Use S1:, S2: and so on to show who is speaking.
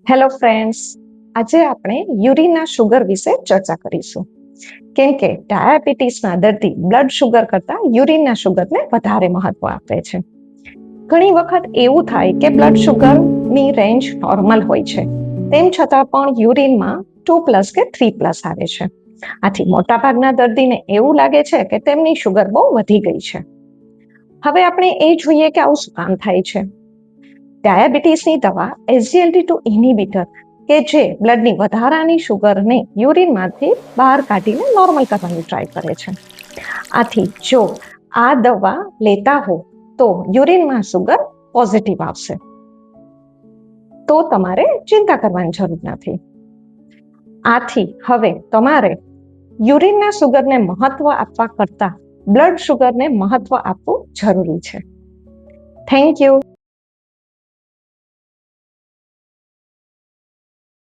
S1: Hello friends, આજે આપણે યુરિનના sugar વિશે ચર્ચા કરીશું. કેમ કે ડાયાબિટીસના દર્દી બ્લડ શુગર કરતા યુરિનના શુગરને વધારે મહત્વ આપે છે. ઘણી વખત એવું થાય કે બ્લડ શુગરની રેન્જ નોર્મલ હોય છે, તેમ છતાં પણ યુરિનમાં 2+ કે 3+ આવે છે. આથી મોટાભાગના દર્દીને એવું લાગે છે કે તેમની શુગર બહુ વધી ગઈ છે. હવે આપણે એ જોઈએ કે આવું શું કામ થાય છે. ડાયાબિટીસની દવા SGLT2 ઇન્હિબિટર કે જે બ્લડની વધારાની શુગરને યુરિનમાંથી બહાર કાઢીને નોર્મલ કરવાની ટ્રાય કરે છે. આથી જો આ દવા લેતા હો તો યુરિનમાં શુગર પોઝિટિવ આવશે, તો તમારે ચિંતા કરવાની જરૂર નથી. આથી હવે તમારે યુરિનના શુગરને મહત્વ આપવા કરતા બ્લડ શુગરને મહત્વ આપવું જરૂરી છે. Thank you.